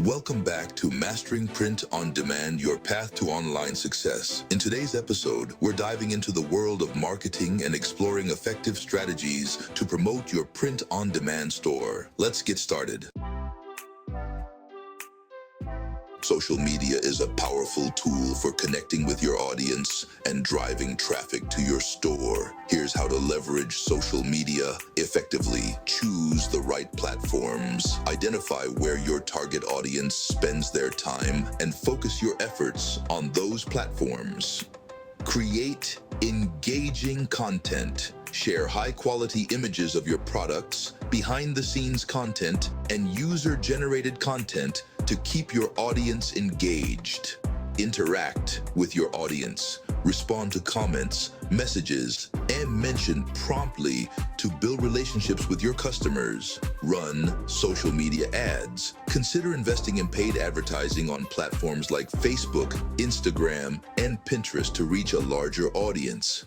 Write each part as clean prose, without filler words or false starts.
Welcome back to Mastering Print on Demand, your path to online success. In today's episode, we're diving into the world of marketing and exploring effective strategies to promote your print on demand store. Let's get started. Social media is a powerful tool for connecting with your audience and driving traffic to your store. Here's how to leverage social media effectively. Choose the right platforms. Identify where your target audience spends their time and focus your efforts on those platforms. Create engaging content. Share high-quality images of your products, behind-the-scenes content, and user-generated content to keep your audience engaged. Interact with your audience. Respond to comments, messages, and mention promptly to build relationships with your customers. Run social media ads. Consider investing in paid advertising on platforms like Facebook, Instagram, and Pinterest to reach a larger audience.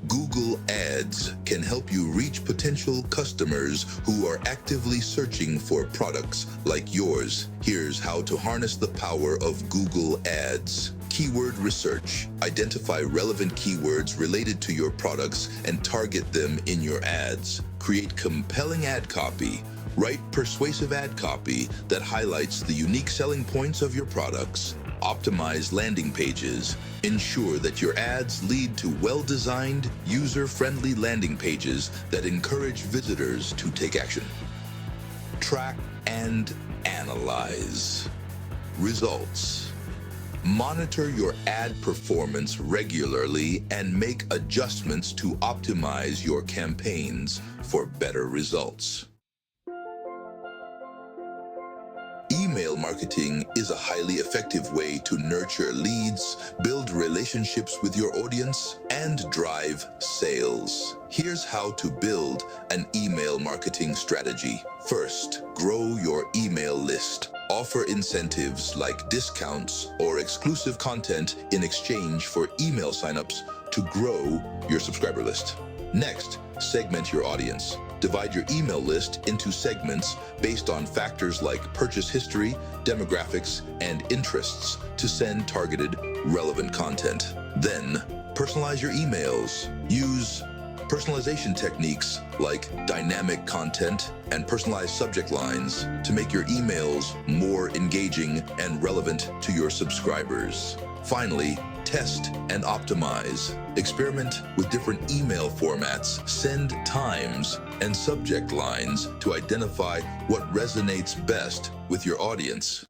Google Ads can help you reach potential customers who are actively searching for products like yours. Here's how to harness the power of Google Ads. Keyword research. Identify relevant keywords related to your products and target them in your ads. Create compelling ad copy. Write persuasive ad copy that highlights the unique selling points of your products. Optimize landing pages. Ensure that your ads lead to well-designed, user-friendly landing pages that encourage visitors to take action. Track and analyze. Results. Monitor your ad performance regularly and make adjustments to optimize your campaigns for better results. Email marketing is a highly effective way to nurture leads, build relationships with your audience, and drive sales. Here's how to build an email marketing strategy. First, grow your email list. Offer incentives like discounts or exclusive content in exchange for email signups to grow your subscriber list. Next, segment your audience. Divide your email list into segments based on factors like purchase history, demographics, and interests to send targeted, relevant content. Then, personalize your emails. Use personalization techniques like dynamic content and personalized subject lines to make your emails more engaging and relevant to your subscribers. Finally, test and optimize. Experiment with different email formats, send times, and subject lines to identify what resonates best with your audience.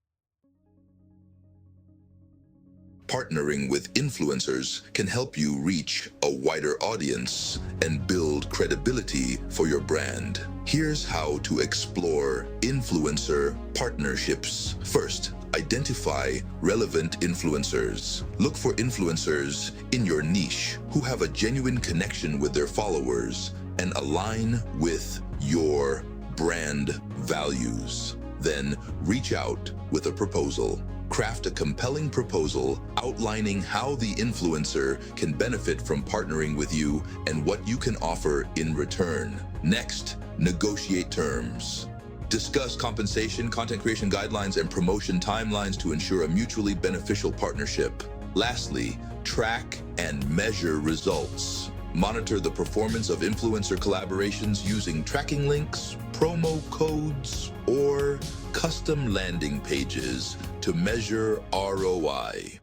Partnering with influencers can help you reach a wider audience and build credibility for your brand. Here's how to explore influencer partnerships. First, identify relevant influencers. Look for influencers in your niche who have a genuine connection with their followers and align with your brand values. Then reach out with a proposal. Craft a compelling proposal outlining how the influencer can benefit from partnering with you and what you can offer in return. Next, negotiate terms. Discuss compensation, content creation guidelines, and promotion timelines to ensure a mutually beneficial partnership. Lastly, track and measure results. Monitor the performance of influencer collaborations using tracking links, promo codes, or custom landing pages to measure ROI.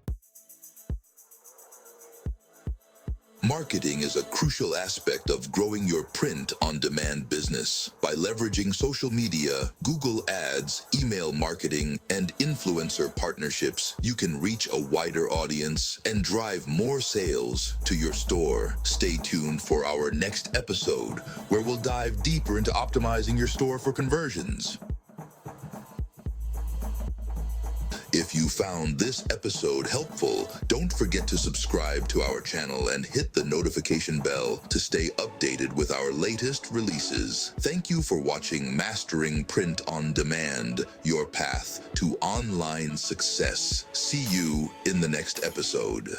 Marketing is a crucial aspect of growing your print-on-demand business. By leveraging social media, Google Ads, email marketing, and influencer partnerships, you can reach a wider audience and drive more sales to your store. Stay tuned for our next episode, where we'll dive deeper into optimizing your store for conversions. If you found this episode helpful, don't forget to subscribe to our channel and hit the notification bell to stay updated with our latest releases. Thank you for watching Mastering Print on Demand, your path to online success. See you in the next episode.